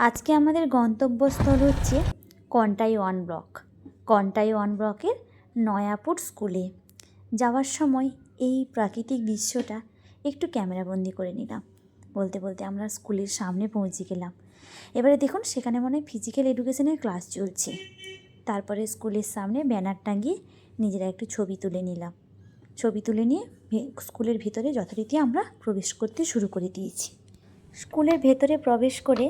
আজকে আমাদের গন্তব্যস্থল হচ্ছে Contai one block. Contai one ব্লকের নয়াপুর স্কুলে যাওয়ার সময় এই প্রাকৃতিক দৃশ্যটা একটু ক্যামেরাবন্দি করে নিলাম। বলতে বলতে আমরা স্কুলের সামনে পৌঁছে গেলাম। এবারে দেখুন সেখানে মনে হয় ফিজিক্যাল এডুকেশনের ক্লাস চলছে। তারপরে স্কুলের সামনে ব্যানার টাঙিয়ে নিজেরা একটু ছবি তুলে নিলাম। ছবি তুলে নিয়ে স্কুলের ভিতরে যথারীতি আমরা প্রবেশ করতে শুরু করে দিয়েছি। স্কুলের ভেতরে প্রবেশ করে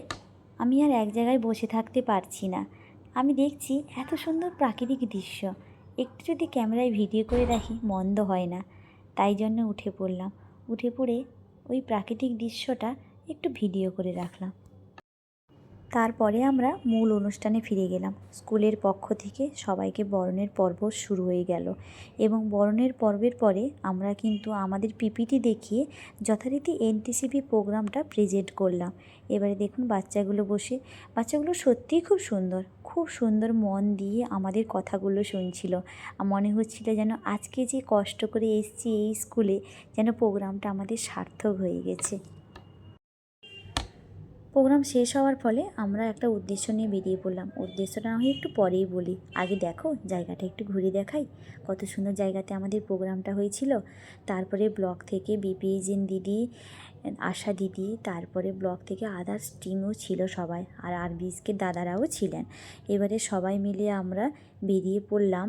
আমি আর এক জায়গায় বসে থাকতে পারছি না। আমি দেখছি এত সুন্দর প্রাকৃতিক দৃশ্য, একটু যদি ক্যামেরায় ভিডিও করে রাখি মন্দ হয় না। তাই জন্য উঠে পড়লাম। উঠে পড়ে ওই প্রাকৃতিক দৃশ্যটা একটু ভিডিও করে রাখলাম। তারপরে আমরা মূল অনুষ্ঠানে ফিরে গেলাম। স্কুলের পক্ষ থেকে সবাইকে বরণের পর্ব শুরু হয়ে গেল এবং বরণের পর্বের পরে আমরা কিন্তু আমাদের পিপিটি দেখিয়ে যথারীতি এনটিসিপি প্রোগ্রামটা প্রেজেন্ট করলাম। এবারে দেখুন বাচ্চাগুলো সত্যিই খুব সুন্দর মন দিয়ে আমাদের কথাগুলো শুনছিল। মনে হচ্ছিল যেন আজকে যে কষ্ট করে এসেছি এই স্কুলে, যেন প্রোগ্রামটা আমাদের সার্থক হয়ে গেছে। প্রোগ্রাম শেষ হওয়ার ফলে আমরা একটা উদ্দেশ্য নিয়ে বেরিয়ে পড়লাম। উদ্দেশ্যটা না হয় একটু পরেই বলি, আগে দেখো জায়গাটা একটু ঘুরে দেখাই, কত সুন্দর জায়গাতে আমাদের প্রোগ্রামটা হয়েছিল। তারপরে ব্লক থেকে বিপিএইচএন দিদি, আশা দিদি, তারপরে ব্লক থেকে আদার্স টিমও ছিল সবাই, আর আরবিএসকে দাদারাও ছিলেন। এবারে সবাই মিলে আমরা বেরিয়ে পড়লাম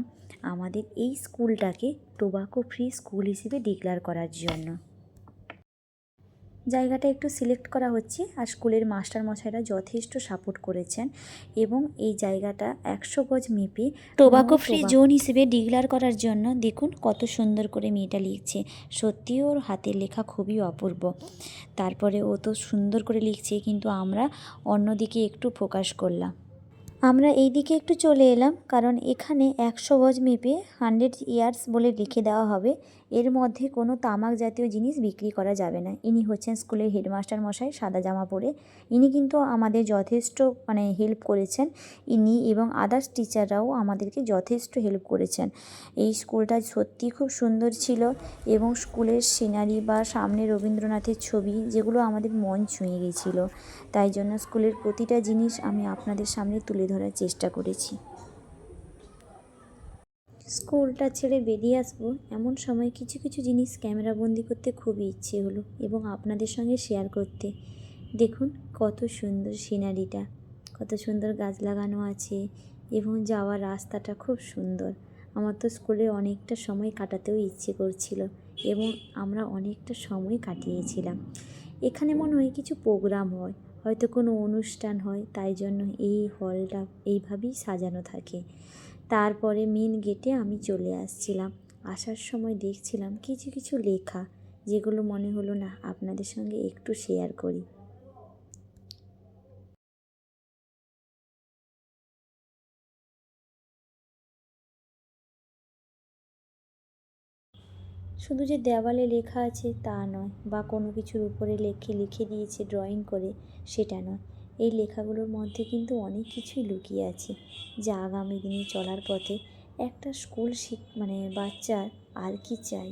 আমাদের এই স্কুলটাকে টোবাকো ফ্রি স্কুল হিসেবে ডিক্লেয়ার করার জন্য। জায়গাটা একটু সিলেক্ট করা হচ্ছে আর স্কুলের মাস্টারমশাইরা যথেষ্ট সাপোর্ট করেছেন এবং এই জায়গাটা 100 গজ মেপে টোবাকো ফ্রি জোন হিসেবে ডিক্লেয়ার করার জন্য দেখুন কত সুন্দর করে মেয়েটা লিখছে। সত্যি ওর হাতের লেখা খুবই অপূর্ব। তারপরে ও তো সুন্দর করে লিখছে, কিন্তু আমরা অন্যদিকে একটু ফোকাস করলাম। আমরা এই দিকে একটু চলে এলাম, কারণ এখানে 100 গজ মেপে 100 ইয়ার্স বলে লিখে দেওয়া হবে। এর মধ্যে কোনো তামাক জাতীয় জিনিস বিক্রি করা যাবে না। ইনি হচ্ছেন স্কুলের হেডমাস্টার মশাই, সাদা জামা পরে। ইনি কিন্তু আমাদের যথেষ্ট হেল্প করেছেন। ইনি এবং আদার্স টিচাররাও আমাদেরকে যথেষ্ট হেল্প করেছেন। এই স্কুলটা সত্যি খুব সুন্দর ছিল এবং স্কুলের সিনারি বা সামনে রবীন্দ্রনাথের ছবি, যেগুলো আমাদের মন ছুঁয়ে গেছিল। তাই জন্য স্কুলের প্রতিটা জিনিস আমি আপনাদের সামনে তুলে ধরার চেষ্টা করেছি। স্কুলটা ছেড়ে বেরিয়ে আসবো এমন সময় কিছু কিছু জিনিস ক্যামেরাবন্দি করতে খুবই ইচ্ছে হলো এবং আপনাদের সঙ্গে শেয়ার করতে। দেখুন কত সুন্দর সিনারিটা, কত সুন্দর গাছ লাগানো আছে এবং যাওয়ার রাস্তাটা খুব সুন্দর। আমার তো স্কুলে অনেকটা সময় কাটাতেও ইচ্ছে করছিল এবং আমরা অনেকটা সময় কাটিয়েছিলাম। এখানে মনে হয় কিছু প্রোগ্রাম হয়, হয়তো কোনো অনুষ্ঠান হয়, তাই জন্য এই হলটা এইভাবেই সাজানো থাকে। তারপরে মেন গেটে আমি চলে আসছিলাম। আসার সময় দেখছিলাম কিছু কিছু লেখা, যেগুলো মনে হলো না আপনাদের সঙ্গে একটু শেয়ার করি। শুধু যে দেওয়ালে লেখা আছে তা নয়, বা কোনো কিছুর উপরে লিখে দিয়েছে ড্রয়িং করে, সেটা নয়। এই লেখাগুলোর মধ্যে কিন্তু অনেক কিছুই লুকিয়ে আছে, যা আগামী দিনে চলার পথে একটা স্কুল বাচ্চার আর কি চাই।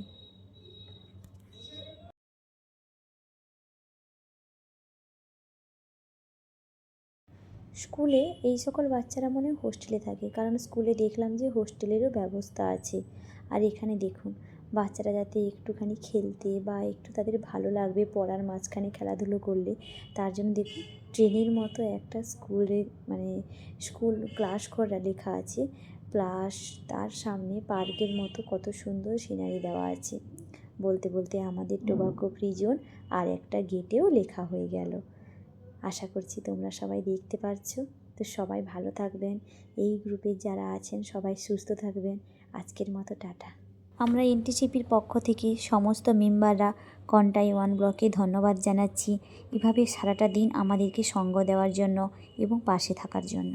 স্কুলে এই সকল বাচ্চারা মনে হয় হোস্টেলে থাকে, কারণ স্কুলে দেখলাম যে হোস্টেলেরও ব্যবস্থা আছে। আর এখানে দেখুন বাচ্চারা যাতে একটুখানি খেলতে বা একটু তাদের ভালো লাগবে পড়ার মাঝখানে খেলাধুলো করলে, তার জন্য দেখুন ট্রেনের মতো একটা স্কুল ক্লাস ঘর লেখা আছে, প্লাস তার সামনে পার্কের মতো কত সুন্দর সিনারি দেওয়া আছে। বলতে বলতে আমাদের টোবাকো ফ্রি জোন আর একটা গেটেও লেখা হয়ে গেল। আশা করছি তোমরা সবাই দেখতে পারছো। তো সবাই ভালো থাকবেন, এই গ্রুপের যারা আছেন সবাই সুস্থ থাকবেন। আজকের মতো টাটা। আমরা এনটিসিপির পক্ষ থেকে সমস্ত মেম্বাররা কন্টাই ওয়ান ব্লকে ধন্যবাদ জানাচ্ছি, এভাবে সারাটা দিন আমাদেরকে সঙ্গ দেওয়ার জন্য এবং পাশে থাকার জন্য।